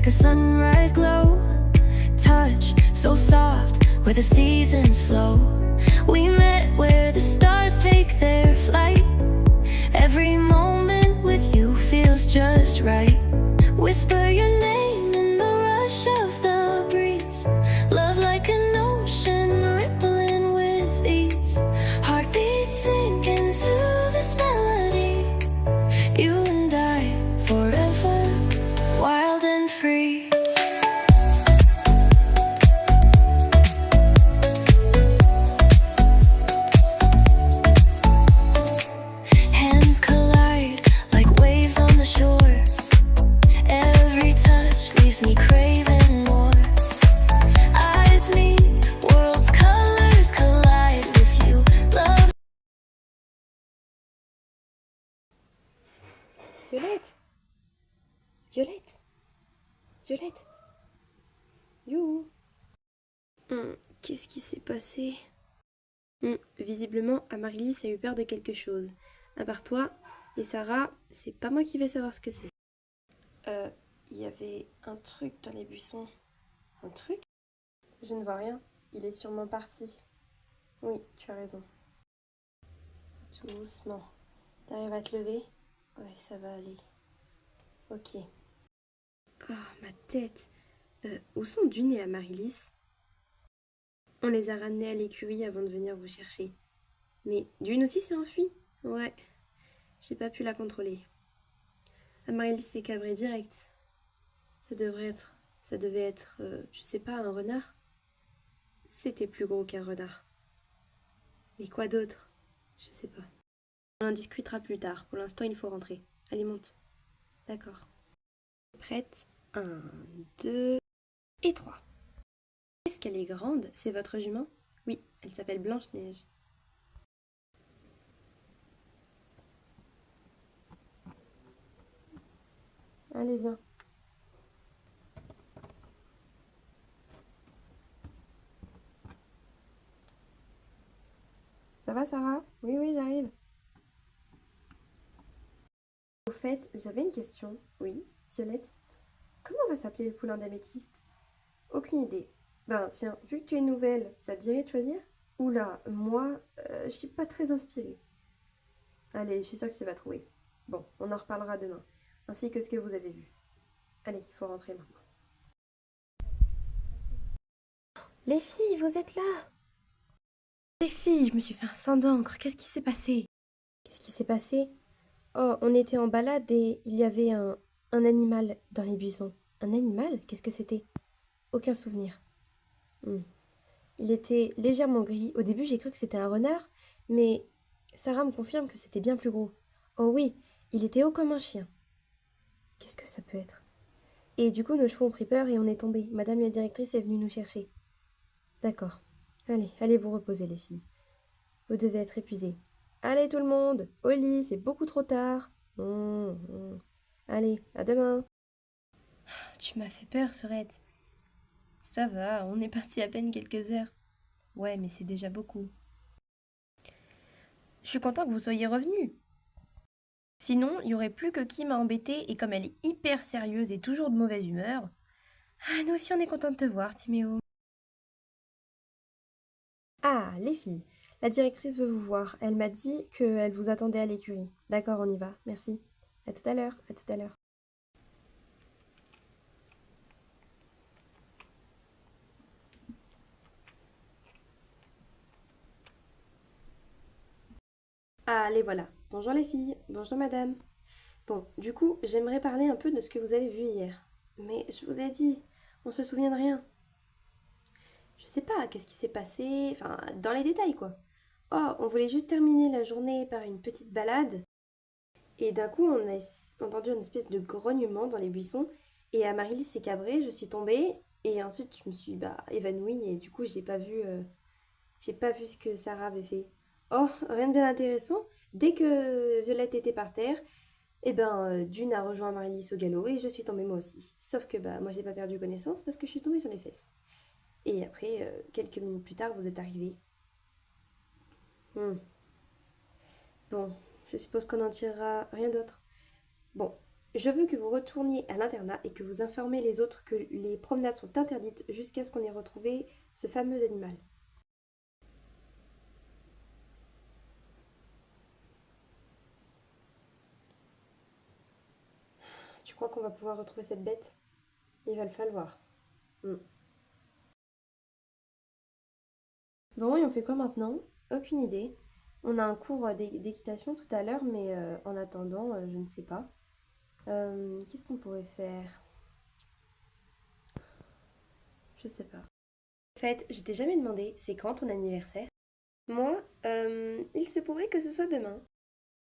like a sunrise glow. Touch so soft where the seasons flow. We met where the stars take their flight. Every moment with you feels just right. Whisper your name in the rush of the breeze. Love like an ocean rippling with ease. Heartbeats sink into this melody. You and I forever, wild and free. Hands collide like waves on the shore. Every touch leaves me craving more. Eyes meet, worlds' colors collide with you. Love. Violette Violette Violette You Qu'est-ce qui s'est passé Visiblement, Amaryllis a eu peur de quelque chose. À part toi et Sarah, c'est pas moi qui vais savoir ce que c'est. Il y avait un truc dans les buissons. Un truc? Je ne vois rien. Il est sûrement parti. Oui, tu as raison. Doucement. T'arrives à te lever? Ouais, ça va aller. Ok. Ah, ma tête. Où sont Dune et Amaryllis? On les a ramenés à l'écurie avant de venir vous chercher. Mais Dune aussi s'est enfuie? Ouais. J'ai pas pu la contrôler. Amaryllis s'est cabrée direct. Ça devait être, je sais pas, un renard? C'était plus gros qu'un renard. Mais quoi d'autre? Je sais pas. On en discutera plus tard. Pour l'instant, il faut rentrer. Allez, monte. D'accord. Prête? 1, 2 et 3. Est-ce qu'elle est grande? C'est votre jument? Oui, elle s'appelle Blanche-Neige. Allez, viens. Ça va, Sarah? Oui, oui, j'arrive. Au fait, j'avais une question. Oui, Violette. Comment va s'appeler le poulain d'améthyste? Aucune idée. Ben tiens, vu que tu es nouvelle, ça te dirait de choisir? Oula, moi, je suis pas très inspirée. Allez, je suis sûre que tu vas trouver. Bon, on en reparlera demain, ainsi que ce que vous avez vu. Allez, il faut rentrer maintenant. Les filles, vous êtes là? Les filles, je me suis fait un sang d'encre. Qu'est-ce qui s'est passé? Qu'est-ce qui s'est passé? Oh, on était en balade et il y avait un animal dans les buissons. Un animal? Qu'est-ce que c'était? Aucun souvenir. Hmm. Il était légèrement gris. Au début, j'ai cru que c'était un renard, mais Sarah me confirme que c'était bien plus gros. Oh oui, il était haut comme un chien. Qu'est-ce que ça peut être? Et du coup, nos chevaux ont pris peur et on est tombés. Madame la directrice est venue nous chercher. D'accord. Allez, allez vous reposer, les filles. Vous devez être épuisées. Allez tout le monde, au lit, c'est beaucoup trop tard. Allez, à demain. Tu m'as fait peur, Sorette. Ça va, on est parti à peine quelques heures. Ouais, mais c'est déjà beaucoup. Je suis content que vous soyez revenus. Sinon, il y aurait plus que Kim à embêter et comme elle est hyper sérieuse et toujours de mauvaise humeur. Ah, nous aussi on est content de te voir, Timéo. Ah, les filles, la directrice veut vous voir. Elle m'a dit qu'elle vous attendait à l'écurie. D'accord, on y va. Merci. À tout à l'heure, à tout à l'heure. Ah, les voilà. Bonjour les filles. Bonjour madame. Bon, du coup, j'aimerais parler un peu de ce que vous avez vu hier. Mais je vous ai dit, on se souvient de rien. Je sais pas, qu'est-ce qui s'est passé, enfin, dans les détails quoi. Oh, on voulait juste terminer la journée par une petite balade, et d'un coup, on a entendu une espèce de grognement dans les buissons, et Amaryllis s'est cabrée, je suis tombée, et ensuite je me suis évanouie, et du coup, j'ai pas vu ce que Sarah avait fait. Oh, rien de bien intéressant. Dès que Violette était par terre, Dune a rejoint Amaryllis au galop, et je suis tombée moi aussi. Sauf que moi, j'ai pas perdu connaissance parce que je suis tombée sur les fesses. Et après, quelques minutes plus tard, vous êtes arrivés. Bon, je suppose qu'on n'en tirera rien d'autre. Bon, Je veux que vous retourniez à l'internat et que vous informez les autres que les promenades sont interdites jusqu'à ce qu'on ait retrouvé ce fameux animal. Tu crois qu'on va pouvoir retrouver cette bête? Il va le falloir. Hmm. Bon, et on fait quoi maintenant? Aucune idée. On a un cours d'équitation tout à l'heure, mais en attendant, je ne sais pas. Qu'est-ce qu'on pourrait faire? Je sais pas. En fait, je t'ai jamais demandé, c'est quand ton anniversaire? Moi, il se pourrait que ce soit demain.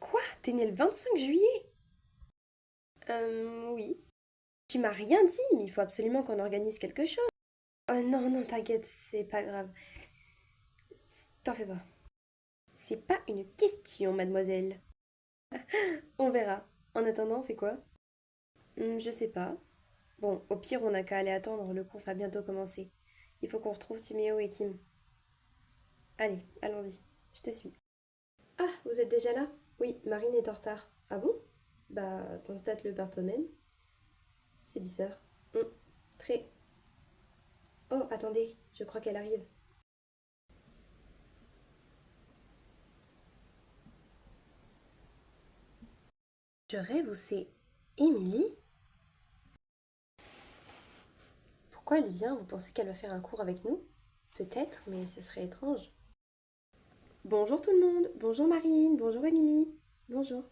Quoi? T'es né le 25 juillet? Oui. Tu m'as rien dit, mais il faut absolument qu'on organise quelque chose. Oh non, non, t'inquiète, c'est pas grave. T'en fais pas. C'est pas une question, mademoiselle. On verra. En attendant, on fait quoi? Je sais pas. Bon, au pire, on n'a qu'à aller attendre, le cours va bientôt commencer. Il faut qu'on retrouve Timéo et Kim. Allez, allons-y. Je te suis. Ah, vous êtes déjà là? Oui, Marine est en retard. Ah bon? Bah, constate-le par toi-même. C'est bizarre. Très. Oh, attendez, je crois qu'elle arrive. Je rêve ou c'est Émilie? Pourquoi elle vient? Vous pensez qu'elle va faire un cours avec nous? Peut-être, mais ce serait étrange. Bonjour tout le monde, bonjour Marine, bonjour Émilie, bonjour.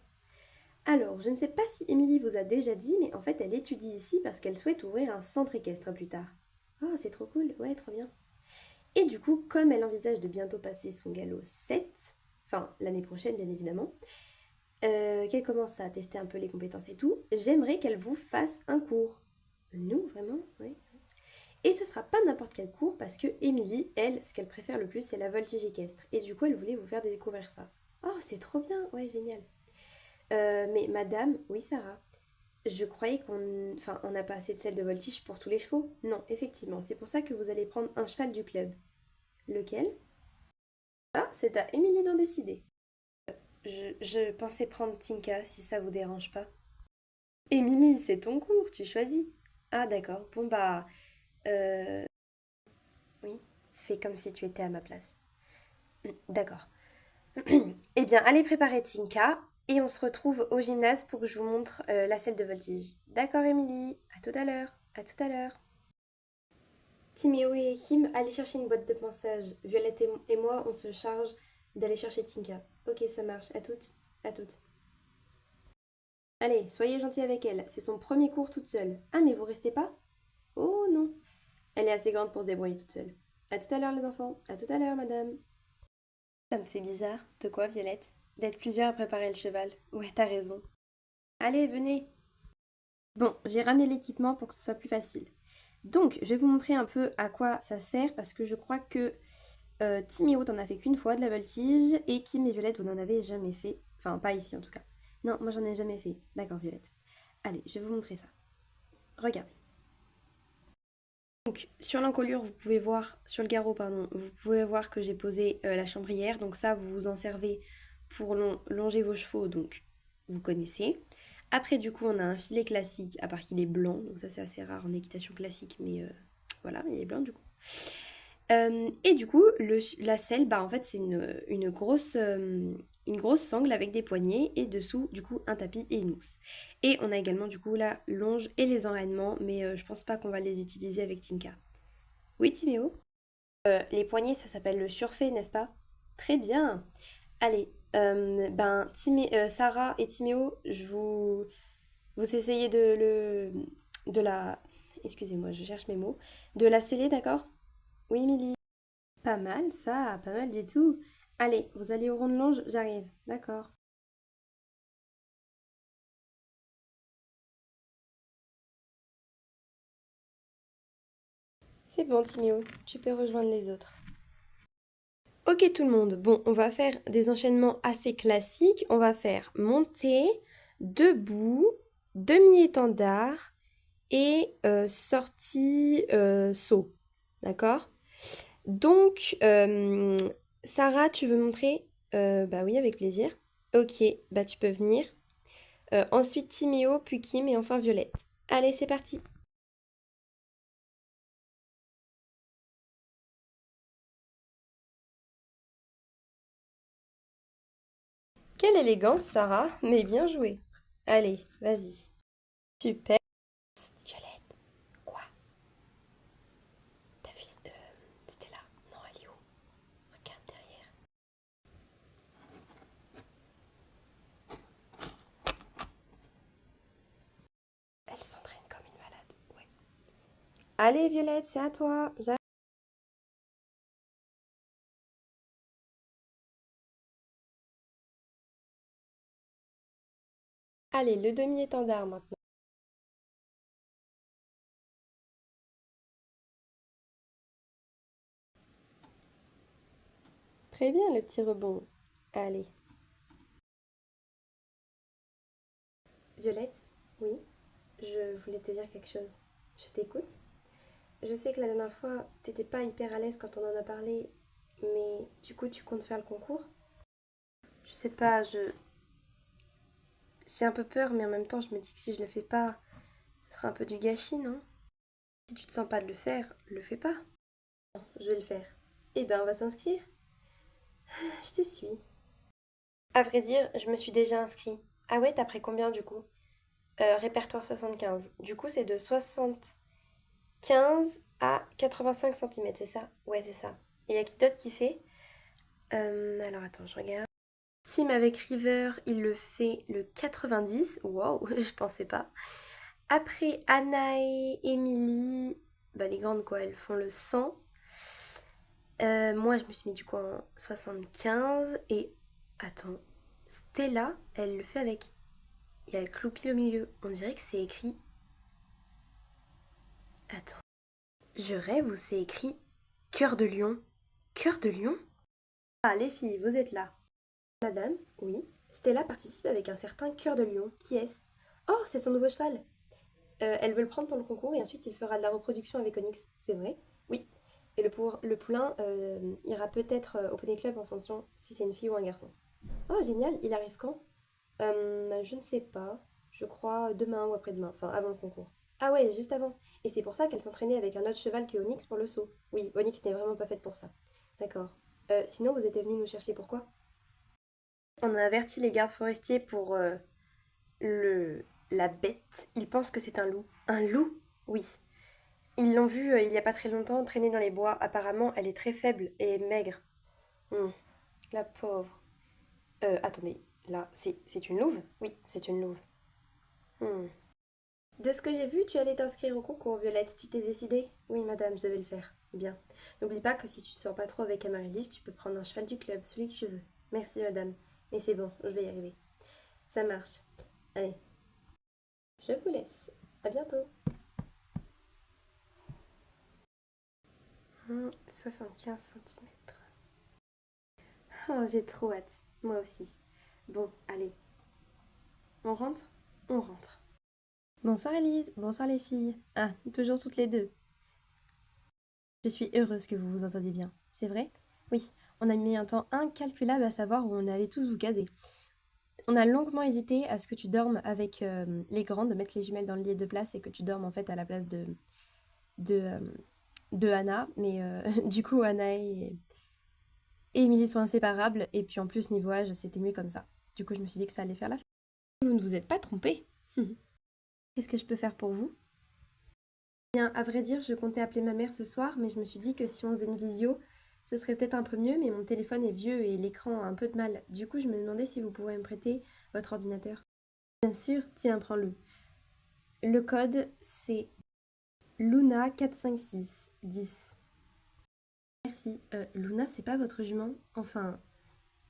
Alors, je ne sais pas si Émilie vous a déjà dit, mais en fait elle étudie ici parce qu'elle souhaite ouvrir un centre équestre plus tard. Oh, c'est trop cool, ouais, trop bien. Et du coup, comme elle envisage de bientôt passer son galop 7, enfin l'année prochaine bien évidemment, qu'elle commence à tester un peu les compétences et tout, j'aimerais qu'elle vous fasse un cours. Nous, vraiment? Oui. Et ce sera pas n'importe quel cours parce que Émilie, elle, ce qu'elle préfère le plus, c'est la voltige équestre. Et du coup, elle voulait vous faire découvrir ça. Oh, c'est trop bien, ouais, génial. Mais madame, oui Sarah, je croyais qu'on... Enfin, on n'a pas assez de selle de voltige pour tous les chevaux. Non, effectivement, c'est pour ça que vous allez prendre un cheval du club. Lequel? Ah, c'est à Émilie d'en décider. Je pensais prendre Tinka, si ça vous dérange pas. Émilie, c'est ton cours, tu choisis. Ah d'accord, bon bah... Euh... Oui, fais comme si tu étais à ma place. D'accord. Eh bien, allez préparer Tinka et on se retrouve au gymnase pour que je vous montre la selle de voltige. D'accord, Émilie? À tout à l'heure. À tout à l'heure. Timéo et Kim, allez chercher une boîte de ponçage. Violette et moi, on se charge d'aller chercher Tinka. Ok, ça marche. À toutes. À toutes. Allez, soyez gentils avec elle. C'est son premier cours toute seule. Ah, mais vous restez pas? Oh non. Elle est assez grande pour se débrouiller toute seule. À tout à l'heure, les enfants. À tout à l'heure, madame. Ça me fait bizarre. De quoi, Violette? D'être plusieurs à préparer le cheval. Ouais, t'as raison. Allez, venez. Bon, j'ai ramené l'équipement pour que ce soit plus facile. Donc, je vais vous montrer un peu à quoi ça sert parce que je crois que Timéo t'en a fait qu'une fois de la voltige et Kim et Violette, vous n'en avez jamais fait. Enfin, pas ici en tout cas. Non, moi j'en ai jamais fait. D'accord, Violette. Allez, je vais vous montrer ça. Regardez. Donc, sur l'encolure, vous pouvez voir, sur le garrot, pardon, vous pouvez voir que j'ai posé la chambrière. Donc ça, vous vous en servez pour longer vos chevaux, donc vous connaissez. Après, du coup, on a un filet classique, à part qu'il est blanc, donc ça c'est assez rare en équitation classique, mais voilà, il est blanc du coup. Et du coup, la selle, bah en fait c'est une grosse sangle avec des poignées et dessous du coup un tapis et une mousse. Et on a également du coup la longe et les enraînements, mais je pense pas qu'on va les utiliser avec Tinka. Oui Timéo? Les poignées ça s'appelle le surfait, n'est-ce pas? Très bien. Allez, Sarah et Timéo, vous essayez de la, excusez-moi, je cherche mes mots, de la sceller, d'accord? Oui, Émilie. Pas mal ça, pas mal du tout. Allez, vous allez au rond de longe, j'arrive. D'accord. C'est bon, Timéo, tu peux rejoindre les autres. Ok tout le monde, bon, on va faire des enchaînements assez classiques. On va faire montée, debout, demi-étendard et sortie saut. D'accord? Donc, Sarah, tu veux montrer? Bah oui, avec plaisir. Ok, bah tu peux venir. Ensuite Timéo, puis Kim et enfin Violette. Allez, c'est parti. Quelle élégance, Sarah, mais bien joué. Allez, vas-y. Super. Violette, quoi? T'as vu Stella? Non, elle est où? Regarde derrière. Elle s'entraîne comme une malade, ouais. Allez, Violette, c'est à toi. Allez, le demi-étendard maintenant. Très bien, le petit rebond. Allez. Violette, oui, je voulais te dire quelque chose. Je t'écoute. Je sais que la dernière fois, t'étais pas hyper à l'aise quand on en a parlé, mais du coup, tu comptes faire le concours? Je sais pas, j'ai un peu peur, mais en même temps, je me dis que si je le fais pas, ce sera un peu du gâchis, non? Si tu te sens pas de le faire, le fais pas. Non, je vais le faire. Eh ben, on va s'inscrire. Je te suis. À vrai dire, je me suis déjà inscrit. Ah ouais, t'as pris combien du coup? Répertoire 75. Du coup, c'est de 75 à 85 centimètres, c'est ça? Ouais, c'est ça. Et y a qui d'autre qui fait? Alors attends, je regarde. Sim avec River, il le fait le 90. Wow, je pensais pas. Après, Anna et Emily, bah les grandes quoi, elles font le 100. Moi, je me suis mis du coup en 75. Et attends, Stella, elle le fait avec. Il y a le clou-pile au milieu. On dirait que c'est écrit. Attends. Je rêve ou c'est écrit Cœur de lion. Cœur de lion? Ah, les filles, vous êtes là. Madame, oui. Stella participe avec un certain Cœur de lion. Qui est-ce? Oh, c'est son nouveau cheval. Elle veut le prendre pour le concours et ensuite il fera de la reproduction avec Onyx. C'est vrai? Oui. Et le poulain ira peut-être au Poney Club en fonction si c'est une fille ou un garçon. Oh, génial. Il arrive quand? Je ne sais pas. Je crois demain ou après-demain. Enfin, avant le concours. Ah ouais, juste avant. Et c'est pour ça qu'elle s'entraînait avec un autre cheval que Onyx pour le saut. Oui, Onyx n'est vraiment pas faite pour ça. D'accord. Sinon, vous étiez venu nous chercher pourquoi? On a averti les gardes forestiers pour le la bête. Ils pensent que c'est un loup. Un loup? Oui. Ils l'ont vue il y a pas très longtemps traîner dans les bois. Apparemment, elle est très faible et maigre. Hmm, la pauvre. Attendez, là, c'est une louve? Oui, c'est une louve. Hmm. De ce que j'ai vu, tu allais t'inscrire au concours, Violette. Tu t'es décidée? Oui, madame, je vais le faire. Bien. N'oublie pas que si tu ne sors pas trop avec Amaryllis, tu peux prendre un cheval du club, celui que tu veux. Merci, madame. Mais c'est bon, je vais y arriver. Ça marche. Allez, je vous laisse. À bientôt. 75 centimètres. Oh, j'ai trop hâte. Moi aussi. Bon, allez. On rentre? On rentre. Bonsoir Elise, bonsoir les filles. Ah, toujours toutes les deux. Je suis heureuse que vous vous entendiez bien. C'est vrai? Oui, on a mis un temps incalculable à savoir où on allait tous vous caser. On a longuement hésité à ce que tu dormes avec les grandes, de mettre les jumelles dans le lit de place et que tu dormes en fait à la place de, euh, de Anna. Mais du coup, Anna et Émilie sont inséparables. Et puis en plus, niveau âge, c'était mieux comme ça. Du coup, je me suis dit que ça allait faire l'affaire. Vous ne vous êtes pas trompés. Qu'est-ce que je peux faire pour vous? Bien, à vrai dire, je comptais appeler ma mère ce soir, mais je me suis dit que si on faisait une visio, ce serait peut-être un peu mieux, mais mon téléphone est vieux et l'écran a un peu de mal. Du coup, je me demandais si vous pourriez me prêter votre ordinateur. Bien sûr, tiens, prends-le. Le code, c'est Luna 45610. Merci. Luna, c'est pas votre jument? Enfin,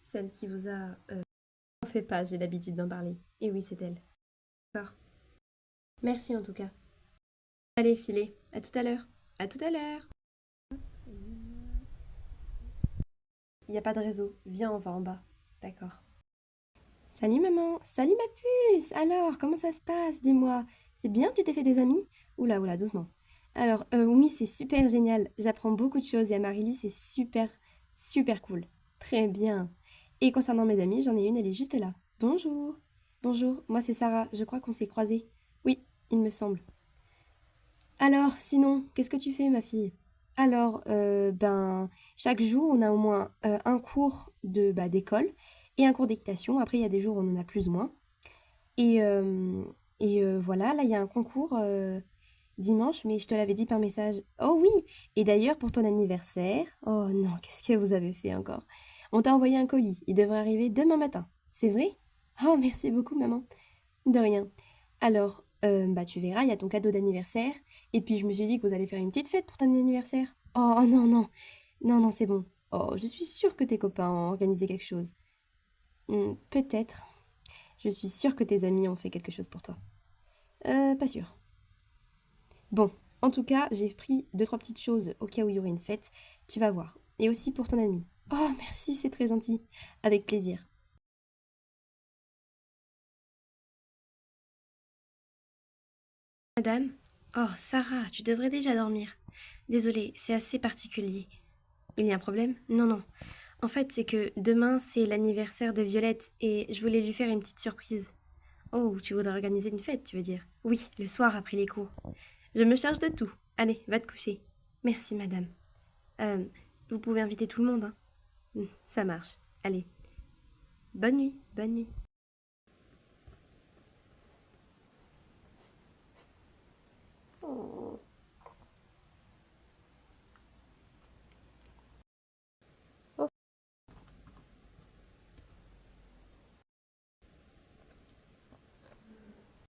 celle qui vous a... N'en fais pas, j'ai l'habitude d'en parler. Et oui, c'est elle. D'accord. Merci en tout cas. Allez, filez. À tout à l'heure. À tout à l'heure. Il n'y a pas de réseau. Viens, on va en bas. D'accord. Salut maman. Salut ma puce. Alors, comment ça se passe? Dis-moi. C'est bien, tu t'es fait des amis? Oula, oula, doucement. Alors, oui, c'est super génial. J'apprends beaucoup de choses et à Marily, c'est super, super cool. Très bien. Et concernant mes amis, j'en ai une, elle est juste là. Bonjour. Bonjour, moi c'est Sarah, je crois qu'on s'est croisés. Oui, il me semble. Alors, sinon, qu'est-ce que tu fais, ma fille? Alors, chaque jour, on a au moins un cours d'école et un cours d'équitation. Après, il y a des jours où on en a plus ou moins. Et, euh, voilà, là, il y a un concours dimanche, mais je te l'avais dit par message. Oh oui! Et d'ailleurs, pour ton anniversaire, oh non, qu'est-ce que vous avez fait encore? On t'a envoyé un colis, il devrait arriver demain matin. C'est vrai? Oh, merci beaucoup, maman. De rien. Alors, tu verras, il y a ton cadeau d'anniversaire. Et puis, je me suis dit que vous allez faire une petite fête pour ton anniversaire. Oh non, non, non, non, c'est bon. Oh, je suis sûre que tes copains ont organisé quelque chose. Peut-être. Je suis sûre que tes amis ont fait quelque chose pour toi. Pas sûr. Bon, en tout cas, j'ai pris deux, trois petites choses au cas où il y aurait une fête. Tu vas voir. Et aussi pour ton ami. Oh, merci, c'est très gentil. Avec plaisir. Madame? Oh, Sarah, tu devrais déjà dormir. Désolée, c'est assez particulier. Il y a un problème? Non, non. En fait, c'est que demain, c'est l'anniversaire de Violette et je voulais lui faire une petite surprise. Oh, tu voudrais organiser une fête, tu veux dire? Oui, le soir après les cours. Je me charge de tout. Allez, va te coucher. Merci, madame. Euh, Vous pouvez inviter tout le monde, hein? Ça marche. Allez, bonne nuit, bonne nuit. Oh.